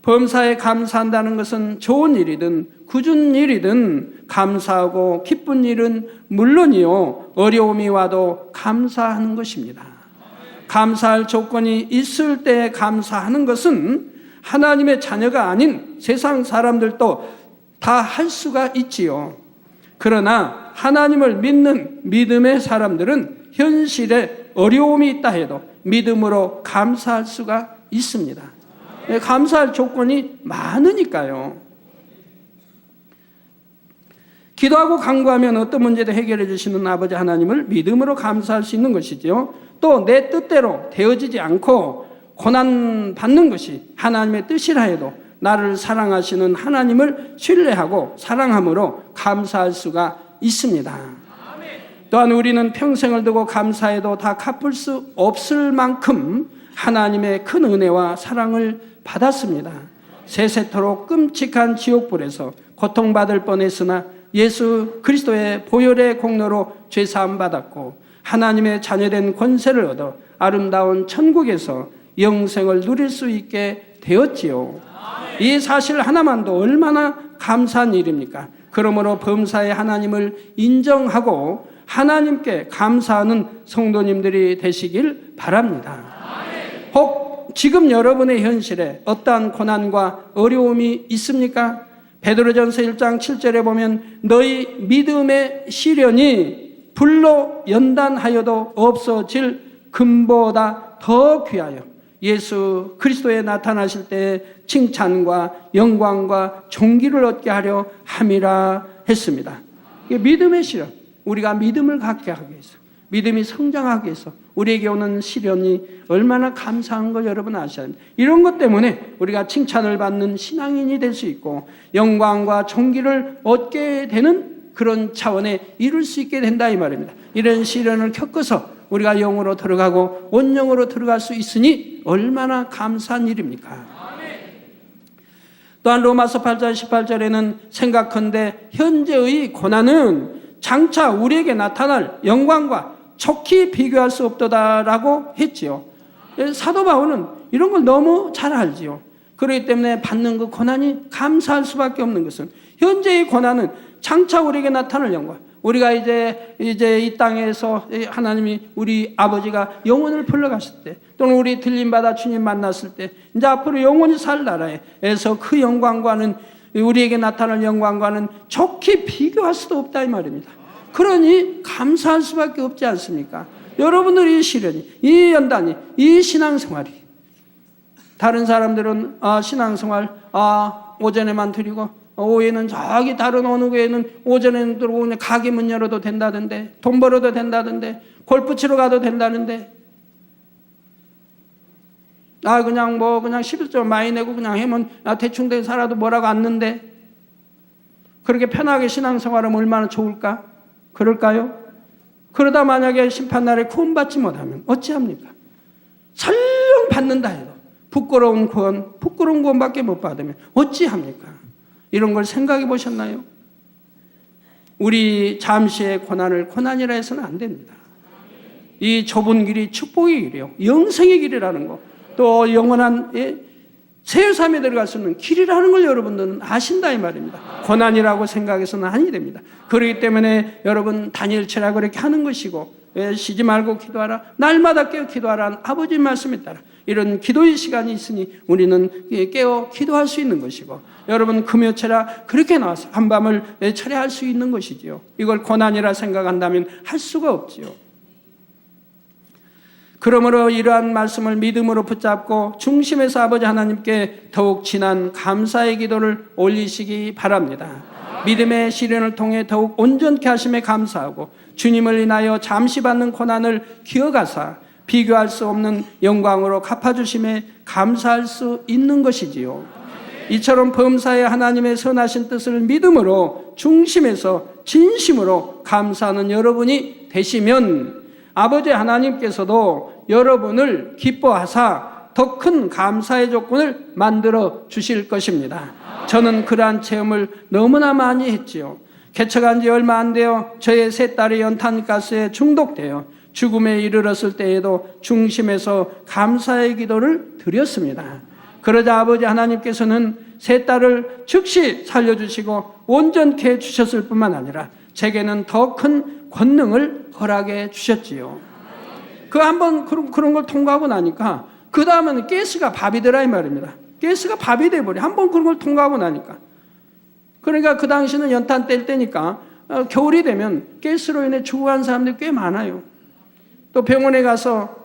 Speaker 1: 범사에 감사한다는 것은 좋은 일이든 굳은 일이든 감사하고 기쁜 일은 물론이요 어려움이 와도 감사하는 것입니다. 감사할 조건이 있을 때 감사하는 것은 하나님의 자녀가 아닌 세상 사람들도 다 할 수가 있지요. 그러나 하나님을 믿는 믿음의 사람들은 현실에 어려움이 있다 해도 믿음으로 감사할 수가 있습니다. 감사할 조건이 많으니까요. 기도하고 간구하면 어떤 문제도 해결해 주시는 아버지 하나님을 믿음으로 감사할 수 있는 것이지요. 또 내 뜻대로 되어지지 않고 고난 받는 것이 하나님의 뜻이라 해도 나를 사랑하시는 하나님을 신뢰하고 사랑함으로 감사할 수가 있습니다. 또한 우리는 평생을 두고 감사해도 다 갚을 수 없을 만큼 하나님의 큰 은혜와 사랑을 받았습니다. 세세토록 끔찍한 지옥불에서 고통받을 뻔했으나 예수 그리스도의 보혈의 공로로 죄사함 받았고 하나님의 자녀된 권세를 얻어 아름다운 천국에서 영생을 누릴 수 있게 되었지요. 이 사실 하나만도 얼마나 감사한 일입니까? 그러므로 범사의 하나님을 인정하고 하나님께 감사하는 성도님들이 되시길 바랍니다. 혹 지금 여러분의 현실에 어떠한 고난과 어려움이 있습니까? 베드로전서 1장 7절에 보면 너희 믿음의 시련이 불로 연단하여도 없어질 금보다 더 귀하여 예수 그리스도에 나타나실 때 칭찬과 영광과 존귀를 얻게 하려 함이라 했습니다. 이게 믿음의 시련, 우리가 믿음을 갖게 하기 위해서 믿음이 성장하기 위해서 우리에게 오는 시련이 얼마나 감사한 거 여러분 아셔야 합니다. 이런 것 때문에 우리가 칭찬을 받는 신앙인이 될 수 있고 영광과 존귀를 얻게 되는 그런 차원에 이룰 수 있게 된다 이 말입니다. 이런 시련을 겪어서 우리가 영으로 들어가고 온영으로 들어갈 수 있으니 얼마나 감사한 일입니까? 또한 로마서 8장 18절에는 생각컨대 현재의 고난은 장차 우리에게 나타날 영광과 척히 비교할 수 없도다라고 했지요. 사도 바울은 이런 걸 너무 잘 알지요. 그렇기 때문에 받는 그 고난이 감사할 수밖에 없는 것은 현재의 고난은 장차 우리에게 나타날 영광. 우리가 이제 이 땅에서 하나님이 우리 아버지가 영혼을 불러가실 때 또는 우리 들림받아 주님 만났을 때 이제 앞으로 영원히 살 나라에서 그 영광과는 우리에게 나타날 영광과는 좋게 비교할 수도 없다 이 말입니다. 그러니 감사할 수밖에 없지 않습니까? 여러분들이 이 시련이, 이 연단이, 이 신앙생활이 다른 사람들은 신앙생활 오전에만 드리고 오후에는 저기 다른 어느 교회는 오전에는 들어오면 가게 문 열어도 된다던데 돈 벌어도 된다던데 골프 치러 가도 된다는데 그냥 11조 많이 내고 그냥 하면 대충 살아도 뭐라고 않는데 그렇게 편하게 신앙생활하면 얼마나 좋을까? 그럴까요? 그러다 만약에 심판날에 구원받지 못하면 어찌합니까? 설령 받는다 해도 부끄러운 구원밖에 못 받으면 어찌합니까? 이런 걸 생각해 보셨나요? 우리 잠시의 고난을 고난이라 해서는 안 됩니다. 이 좁은 길이 축복의 길이요, 영생의 길이라는 거, 또 영원한 새 삶에 들어갈 수 있는 길이라는 걸 여러분들은 아신다 이 말입니다. 고난이라고 생각해서는 아니 됩니다. 그렇기 때문에 여러분 다니엘처럼 그렇게 하는 것이고 쉬지 말고 기도하라, 날마다 깨어 기도하라는 아버지 말씀에 따라 이런 기도의 시간이 있으니 우리는 깨어 기도할 수 있는 것이고 여러분 금요철야 그렇게 나와서 한밤을 철야할 수 있는 것이지요. 이걸 고난이라 생각한다면 할 수가 없지요. 그러므로 이러한 말씀을 믿음으로 붙잡고 중심에서 아버지 하나님께 더욱 진한 감사의 기도를 올리시기 바랍니다. 믿음의 시련을 통해 더욱 온전케 하심에 감사하고 주님을 인하여 잠시 받는 고난을 기억하사 비교할 수 없는 영광으로 갚아주심에 감사할 수 있는 것이지요. 이처럼 범사에 하나님의 선하신 뜻을 믿음으로 중심에서 진심으로 감사하는 여러분이 되시면 아버지 하나님께서도 여러분을 기뻐하사 더 큰 감사의 조건을 만들어 주실 것입니다. 저는 그러한 체험을 너무나 많이 했지요. 개척한 지 얼마 안 되어 저의 세 딸이 연탄가스에 중독되어 죽음에 이르렀을 때에도 중심에서 감사의 기도를 드렸습니다. 그러자 아버지 하나님께서는 세 딸을 즉시 살려주시고 온전케 해주셨을 뿐만 아니라 제게는 더 큰 권능을 허락해 주셨지요. 그 한번 그런 걸 통과하고 나니까 그 다음에는 가스가 밥이 되라 이 말입니다. 가스가 밥이 돼버려. 한번 그런 걸 통과하고 나니까. 그러니까 그 당시는 연탄 뗄 때니까 겨울이 되면 가스로 인해 죽어간 사람들이 꽤 많아요. 또 병원에 가서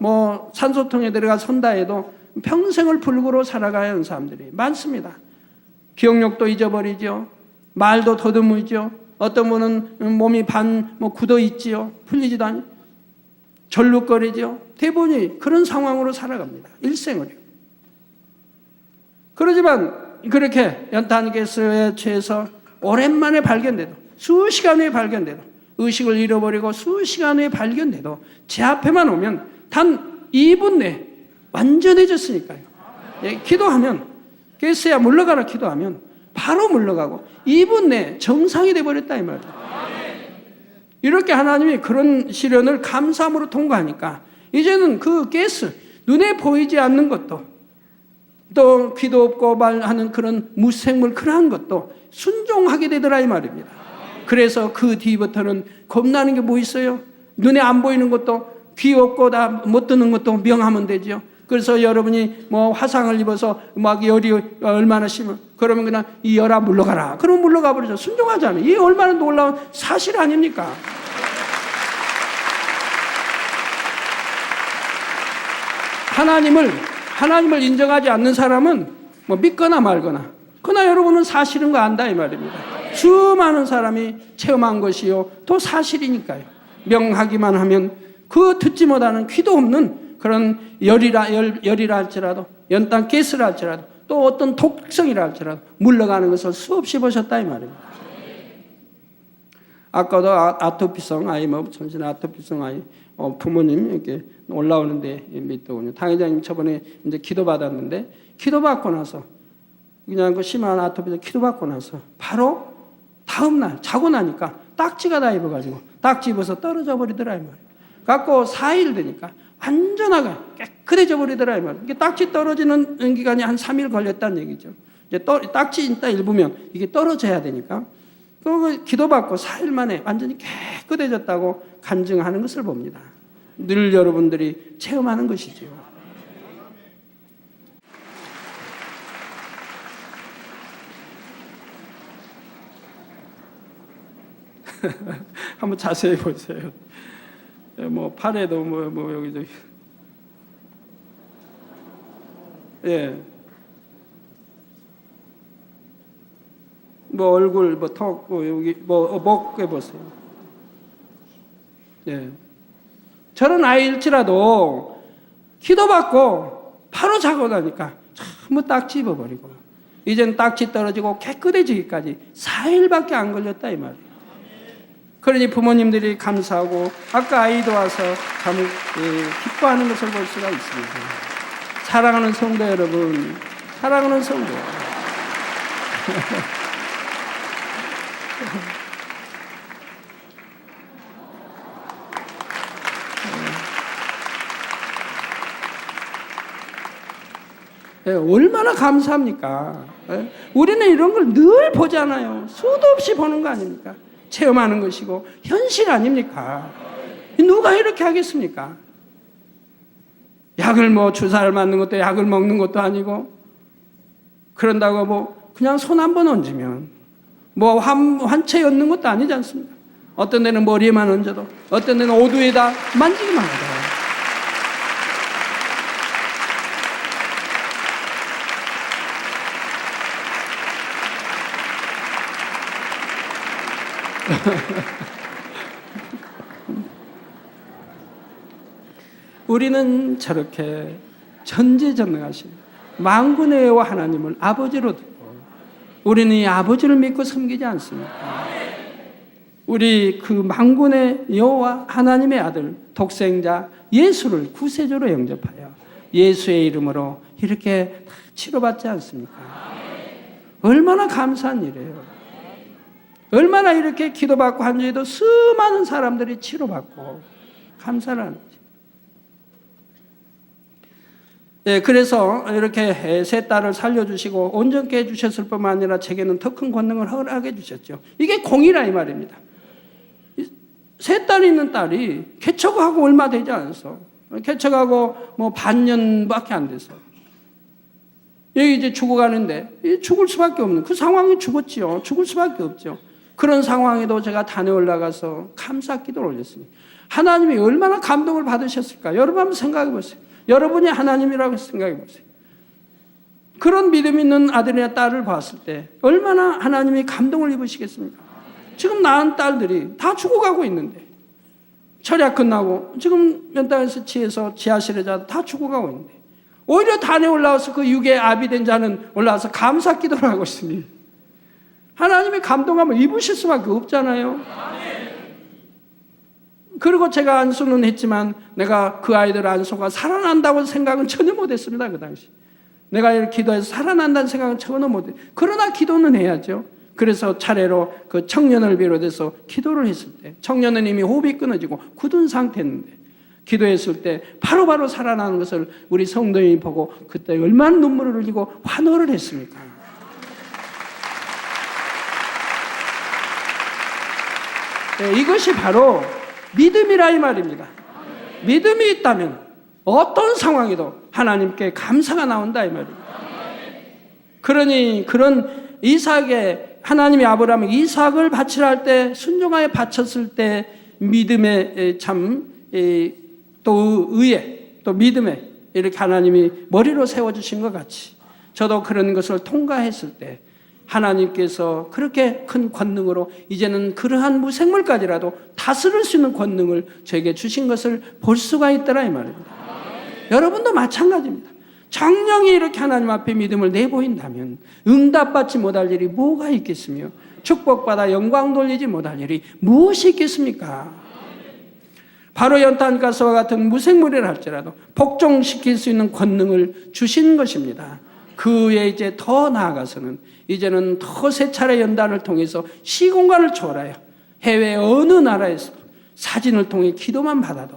Speaker 1: 산소통에 들어가 선다 해도 평생을 불구로 살아가야 하는 사람들이 많습니다. 기억력도 잊어버리죠. 말도 더듬이죠. 어떤 분은 몸이 굳어 있지요. 풀리지도 않아요. 절룩거리죠. 대부분이 그런 상황으로 살아갑니다. 일생을요. 그러지만 그렇게 연탄가스에 취해서 오랜만에 발견돼도 수시간 후에 발견돼도 의식을 잃어버리고 수시간 후에 발견돼도 제 앞에만 오면 단 2분 내에 완전해졌으니까요. 기도하면 가스야 물러가라 기도하면 바로 물러가고 2분 내에 정상이 돼버렸다 이 말이에요. 이렇게 하나님이 그런 시련을 감사함으로 통과하니까 이제는 그 가스 눈에 보이지 않는 것도 또 귀도 없고 말하는 그런 무생물 그러한 것도 순종하게 되더라 이 말입니다. 그래서 그 뒤부터는 겁나는 게 뭐 있어요? 눈에 안 보이는 것도 귀 없고 다 못 듣는 것도 명하면 되죠. 그래서 여러분이 화상을 입어서 열이 얼마나 심어 그러면 그냥 이 열아 물러가라. 그럼 물러가 버리죠. 순종하잖아요. 이게 얼마나 놀라운 사실 아닙니까? 하나님을 인정하지 않는 사람은 믿거나 말거나 그러나 여러분은 사실인 거 안다 이 말입니다. 수많은 사람이 체험한 것이요 또 사실이니까요. 명하기만 하면 그 듣지 못하는 귀도 없는 그런 열이라 할지라도 연탄 가스라 할지라도 또 어떤 독성이라 할지라도 물러가는 것을 수없이 보셨다 이 말입니다. 아까도 아토피성 아이, 전신 아토피성 아이 부모님 이렇게 올라오는데 믿더군요. 당회장님 저번에 이제 기도받았는데 기도받고 나서 그냥 그 심한 아토피성 기도받고 나서 바로 다음날 자고 나니까 딱지가 다 입어가지고 딱지 입어서 떨어져 버리더라 이 말이에요. 갖고 4일 되니까 완전하게 깨끗해져 버리더라 이 말이에요. 이게 딱지 떨어지는 기간이 한 3일 걸렸다는 얘기죠. 이제 딱지 일단 입으면 이게 떨어져야 되니까 그 기도받고 4일 만에 완전히 깨끗해졌다고 간증하는 것을 봅니다. 늘 여러분들이 체험하는 것이지요. 한번 자세히 보세요. 뭐 팔에도 뭐 여기저기 뭐 얼굴 뭐 턱 뭐 여기 뭐 목에 보세요. 저런 아이일지라도 기도받고 바로 자고 나니까 전부 딱지 입어버리고 이젠 딱지 떨어지고 깨끗해지기까지 4일밖에 안 걸렸다 이 말이에요. 그러니 부모님들이 감사하고 아까 아이도 와서 참 기뻐하는 것을 볼 수가 있습니다. 사랑하는 성도 여러분, 사랑하는 성도 얼마나 감사합니까? 우리는 이런 걸 늘 보잖아요. 수도 없이 보는 거 아닙니까? 체험하는 것이고 현실 아닙니까? 누가 이렇게 하겠습니까? 약을 뭐 주사를 맞는 것도 약을 먹는 것도 아니고 그런다고 뭐 그냥 손 한 번 얹으면 뭐 환채 얹는 것도 아니지 않습니까? 어떤 데는 머리에만 얹어도 어떤 데는 오두에다 만지기만 하죠. 우리는 저렇게 전지전능하신 만군의 여호와 하나님을 아버지로 두고 우리는 이 아버지를 믿고 섬기지 않습니까? 우리 그 만군의 여호와 하나님의 아들 독생자 예수를 구세주로 영접하여 예수의 이름으로 이렇게 다 치료받지 않습니까? 얼마나 감사한 일이에요. 얼마나 이렇게 기도받고 한 주에도 수많은 사람들이 치료받고 감사를 하는 거죠. 그래서 이렇게 세 딸을 살려주시고 온전케 해주셨을 뿐만 아니라 제게는 더 큰 권능을 허락해 주셨죠. 이게 공이라 이 말입니다. 세 딸이 있는 딸이 개척하고 얼마 되지 않았어. 개척하고 뭐 반년밖에 안 돼서 여기 이제 죽어가는데 죽을 수밖에 없는 그 상황이 죽었지요. 죽을 수밖에 없죠. 그런 상황에도 제가 단에 올라가서 감사 기도를 올렸습니다. 하나님이 얼마나 감동을 받으셨을까? 여러분 한번 생각해 보세요. 여러분이 하나님이라고 생각해 보세요. 그런 믿음 있는 아들이나 딸을 봤을 때 얼마나 하나님이 감동을 입으시겠습니까? 지금 낳은 딸들이 다 죽어가고 있는데 철야 끝나고 지금 연탄에서 취해서 지하실에 자도 다 죽어가고 있는데 오히려 단에 올라와서 그 육에 아비 된 자는 올라와서 감사 기도를 하고 있으니 하나님의 감동함을 입으실 수밖에 없잖아요. 그리고 제가 안수는 했지만 내가 그 아이들 안수가 살아난다고 생각은 전혀 못했습니다. 그 당시 내가 이렇게 기도해서 살아난다는 생각은 전혀 못했어요. 그러나 기도는 해야죠. 그래서 차례로 그 청년을 비롯해서 기도를 했을 때 청년은 이미 호흡이 끊어지고 굳은 상태였는데 기도했을 때 바로바로 살아나는 것을 우리 성도님이 보고 그때 얼마나 눈물을 흘리고 환호를 했습니까? 이것이 바로 믿음이라 이 말입니다. 믿음이 있다면 어떤 상황에도 하나님께 감사가 나온다 이 말입니다. 그러니 그런 이삭의 하나님이 아브라함에게 이삭을 바치라 할 때 순종하여 바쳤을 때 믿음에 참 또 의에 또 믿음에 이렇게 하나님이 머리로 세워주신 것 같이 저도 그런 것을 통과했을 때 하나님께서 그렇게 큰 권능으로 이제는 그러한 무생물까지라도 다스릴 수 있는 권능을 저에게 주신 것을 볼 수가 있더라 이 말입니다. 여러분도 마찬가지입니다. 정령이 이렇게 하나님 앞에 믿음을 내보인다면 응답받지 못할 일이 뭐가 있겠으며 축복받아 영광 돌리지 못할 일이 무엇이 있겠습니까? 바로 연탄가스와 같은 무생물이라 할지라도 복종시킬 수 있는 권능을 주신 것입니다. 그 외에 이제 더 나아가서는 이제는 더 세 차례 연단을 통해서 시공간을 초월하여 해외 어느 나라에서도 사진을 통해 기도만 받아도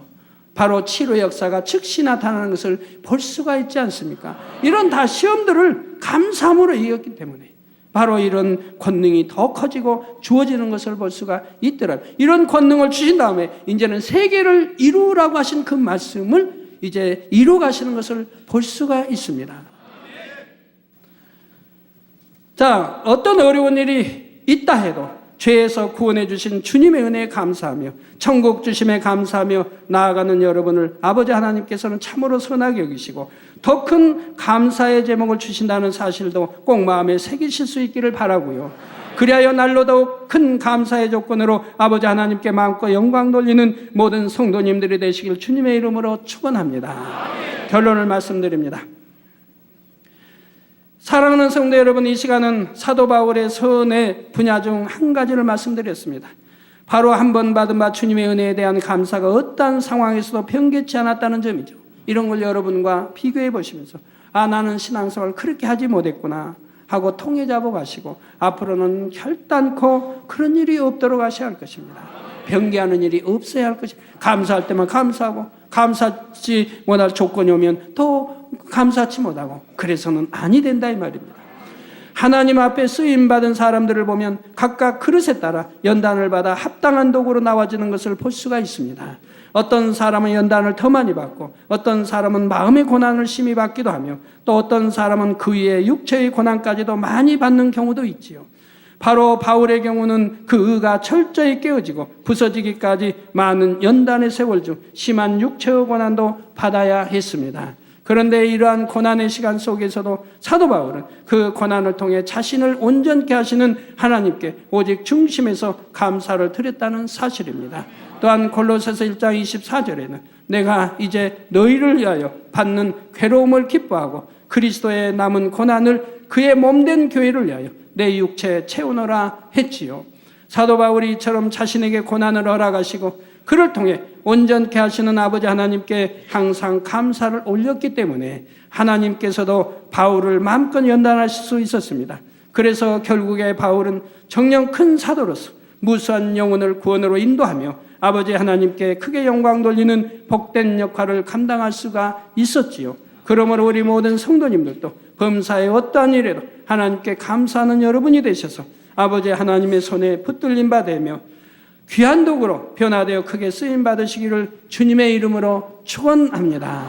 Speaker 1: 바로 치료 역사가 즉시 나타나는 것을 볼 수가 있지 않습니까? 이런 다 시험들을 감사함으로 이겼기 때문에 바로 이런 권능이 더 커지고 주어지는 것을 볼 수가 있더라고요. 이런 권능을 주신 다음에 이제는 세계를 이루라고 하신 그 말씀을 이제 이루 가시는 것을 볼 수가 있습니다. 자, 어떤 어려운 일이 있다 해도 죄에서 구원해 주신 주님의 은혜에 감사하며 천국 주심에 감사하며 나아가는 여러분을 아버지 하나님께서는 참으로 선하게 여기시고 더 큰 감사의 제목을 주신다는 사실도 꼭 마음에 새기실 수 있기를 바라고요. 그리하여 날로 더욱 큰 감사의 조건으로 아버지 하나님께 마음껏 영광 돌리는 모든 성도님들이 되시길 주님의 이름으로 축원합니다. 결론을 말씀드립니다. 사랑하는 성도 여러분, 이 시간은 사도 바울의 선의 분야 중 한 가지를 말씀드렸습니다. 바로 한 번 받은 바 주님의 은혜에 대한 감사가 어떠한 상황에서도 변개치 않았다는 점이죠. 이런 걸 여러분과 비교해 보시면서 나는 신앙생활을 그렇게 하지 못했구나 하고 통해 잡아 가시고 앞으로는 결단코 그런 일이 없도록 하셔야 할 것입니다. 변개하는 일이 없어야 할 것입니다. 감사할 때만 감사하고 감사치 못할 조건이 오면 또 감사치 못하고 그래서는 아니 된다 이 말입니다. 하나님 앞에 쓰임받은 사람들을 보면 각각 그릇에 따라 연단을 받아 합당한 도구로 나와지는 것을 볼 수가 있습니다. 어떤 사람은 연단을 더 많이 받고 어떤 사람은 마음의 고난을 심히 받기도 하며 또 어떤 사람은 그 위에 육체의 고난까지도 많이 받는 경우도 있지요. 바로 바울의 경우는 그 의가 철저히 깨어지고 부서지기까지 많은 연단의 세월 중 심한 육체의 고난도 받아야 했습니다. 그런데 이러한 고난의 시간 속에서도 사도 바울은 그 고난을 통해 자신을 온전케 하시는 하나님께 오직 중심에서 감사를 드렸다는 사실입니다. 또한 골로새서 1장 24절에는 내가 이제 너희를 위하여 받는 괴로움을 기뻐하고 그리스도의 남은 고난을 그의 몸된 교회를 위하여 내 육체에 채우노라 했지요. 사도 바울이 이처럼 자신에게 고난을 허락하시고 그를 통해 온전케 하시는 아버지 하나님께 항상 감사를 올렸기 때문에 하나님께서도 바울을 마음껏 연단하실 수 있었습니다. 그래서 결국에 바울은 정녕 큰 사도로서 무수한 영혼을 구원으로 인도하며 아버지 하나님께 크게 영광 돌리는 복된 역할을 감당할 수가 있었지요. 그러므로 우리 모든 성도님들도 범사에 어떠한 일에도 하나님께 감사하는 여러분이 되셔서 아버지 하나님의 손에 붙들림 받으며 귀한 도구로 변화되어 크게 쓰임 받으시기를 주님의 이름으로 축원합니다.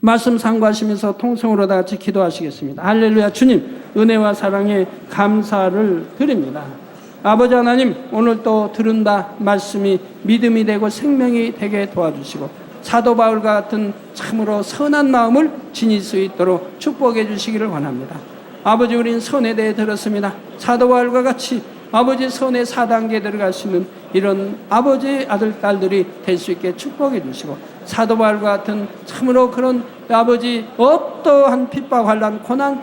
Speaker 1: 말씀 상고하시면서 통성으로 다 같이 기도하시겠습니다. 할렐루야. 주님 은혜와 사랑에 감사를 드립니다. 아버지 하나님, 오늘 또 들은 바 말씀이 믿음이 되고 생명이 되게 도와주시고 사도 바울과 같은 참으로 선한 마음을 지닐 수 있도록 축복해 주시기를 원합니다. 아버지, 우린 선에 대해 들었습니다. 사도 바울과 같이 아버지 선의 4단계에 들어갈 수 있는 이런 아버지의 아들, 딸들이 될 수 있게 축복해 주시고 사도 바울과 같은 참으로 그런 아버지 어떠한 핍박, 환난, 고난,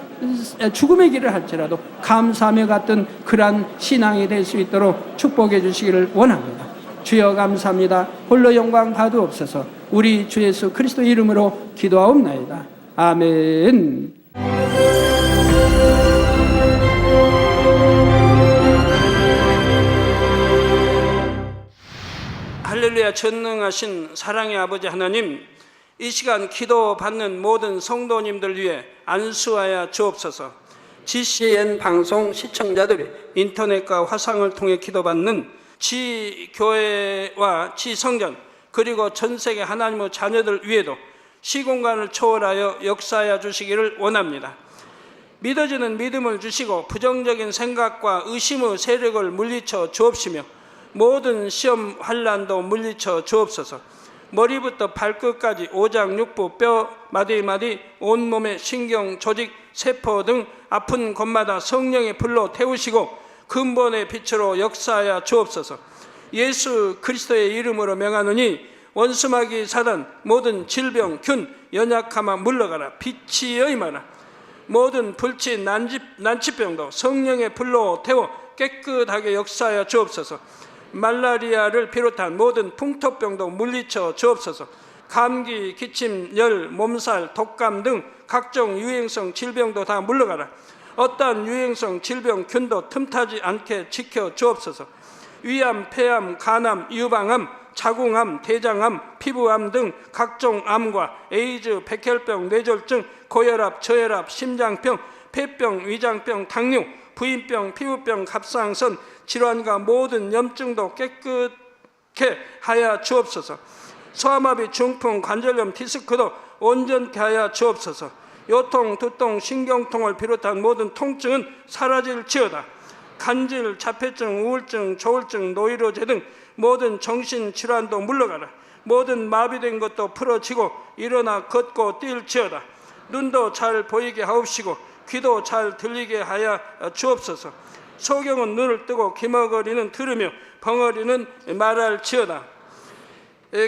Speaker 1: 죽음의 길을 할지라도 감사하며 같은 그러한 신앙이 될 수 있도록 축복해 주시기를 원합니다. 주여 감사합니다. 홀로 영광 받으옵소서. 우리 주 예수 그리스도 이름으로 기도하옵나이다. 아멘. 할렐루야. 전능하신 사랑의 아버지 하나님, 이 시간 기도받는 모든 성도님들 위해 안수하여 주옵소서. GCN 방송 시청자들이 인터넷과 화상을 통해 기도받는 지교회와 지성전 그리고 전세계 하나님의 자녀들 위에도 시공간을 초월하여 역사하여 주시기를 원합니다. 믿어지는 믿음을 주시고 부정적인 생각과 의심의 세력을 물리쳐 주옵시며 모든 시험 환난도 물리쳐 주옵소서. 머리부터 발끝까지 오장육부, 뼈, 마디마디, 온몸의 신경, 조직, 세포 등 아픈 곳마다 성령의 불로 태우시고 근본의 빛으로 역사하여 주옵소서. 예수 그리스도의 이름으로 명하노니 원수마귀 사단 모든 질병, 균, 연약함아 물러가라. 빛이 임하라. 모든 불치, 난치병도 성령의 불로 태워 깨끗하게 역사하여 주옵소서. 말라리아를 비롯한 모든 풍토병도 물리쳐 주옵소서. 감기, 기침, 열, 몸살, 독감 등 각종 유행성 질병도 다 물러가라. 어떠한 유행성 질병, 균도 틈타지 않게 지켜 주옵소서. 위암, 폐암, 간암, 유방암, 자궁암, 대장암, 피부암 등 각종 암과 에이즈, 백혈병, 뇌졸중, 고혈압, 저혈압, 심장병, 폐병, 위장병, 당뇨, 부인병, 피부병, 갑상선 질환과 모든 염증도 깨끗게 하여 주옵소서. 소아마비, 중풍, 관절염, 디스크도 온전케 하여 주옵소서. 요통, 두통, 신경통을 비롯한 모든 통증은 사라질지어다. 간질, 자폐증, 우울증, 조울증, 노이로제 등 모든 정신질환도 물러가라. 모든 마비된 것도 풀어지고 일어나 걷고 뛸지어다. 눈도 잘 보이게 하옵시고 귀도 잘 들리게 하여 주옵소서. 소경은 눈을 뜨고 기머거리는 들으며 벙어리는 말할지어다.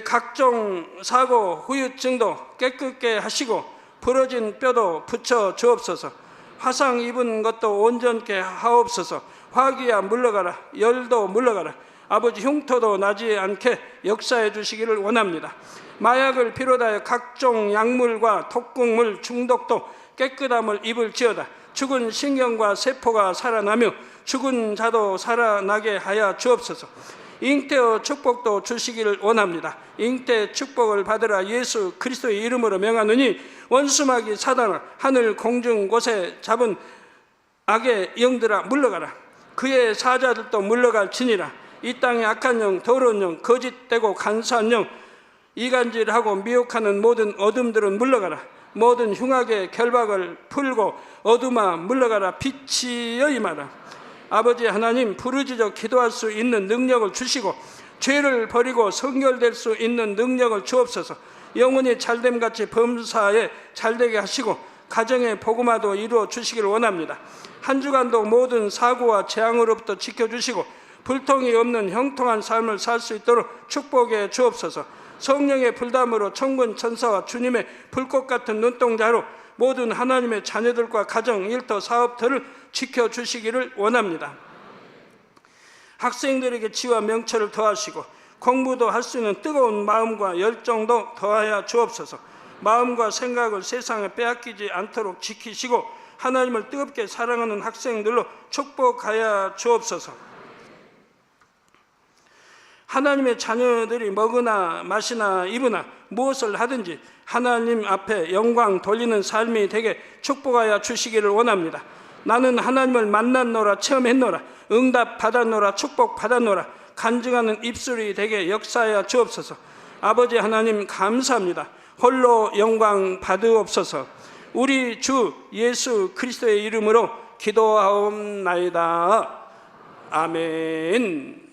Speaker 1: 각종 사고, 후유증도 깨끗게 하시고 부러진 뼈도 붙여 주옵소서. 화상 입은 것도 온전케 하옵소서. 화기야 물러가라. 열도 물러가라. 아버지 흉터도 나지 않게 역사해 주시기를 원합니다. 마약을 비롯하여 각종 약물과 독극물 중독도 깨끗함을 입을지어다. 죽은 신경과 세포가 살아나며 죽은 자도 살아나게 하여 주옵소서. 잉태의 축복도 주시기를 원합니다. 잉태 축복을 받으라. 예수 그리스도의 이름으로 명하노니 원수마귀 사단아 하늘 공중 곳에 잡은 악의 영들아 물러가라. 그의 사자들도 물러갈지니라. 이 땅의 악한 영, 더러운 영, 거짓되고 간사한 영, 이간질하고 미혹하는 모든 어둠들은 물러가라. 모든 흉악의 결박을 풀고 어둠아 물러가라. 빛이 임하라. 아버지 하나님, 부르짖어 기도할 수 있는 능력을 주시고 죄를 버리고 성결될 수 있는 능력을 주옵소서. 영혼이 잘됨같이 범사에 잘되게 하시고 가정의 복음화도 이루어 주시기를 원합니다. 한 주간도 모든 사고와 재앙으로부터 지켜주시고 불통이 없는 형통한 삶을 살 수 있도록 축복해 주옵소서. 성령의 불담으로 천군 천사와 주님의 불꽃 같은 눈동자로 모든 하나님의 자녀들과 가정, 일터, 사업터를 지켜주시기를 원합니다. 학생들에게 지와 명철을 더하시고 공부도 할 수 있는 뜨거운 마음과 열정도 더하여 주옵소서. 마음과 생각을 세상에 빼앗기지 않도록 지키시고 하나님을 뜨겁게 사랑하는 학생들로 축복하여 주옵소서. 하나님의 자녀들이 먹으나 마시나 입으나 무엇을 하든지 하나님 앞에 영광 돌리는 삶이 되게 축복하여 주시기를 원합니다. 나는 하나님을 만났노라, 체험했노라, 응답 받았노라, 축복 받았노라, 간증하는 입술이 되게 역사하여 주옵소서. 아버지 하나님 감사합니다. 홀로 영광 받으옵소서. 우리 주 예수 그리스도의 이름으로 기도하옵나이다. 아멘.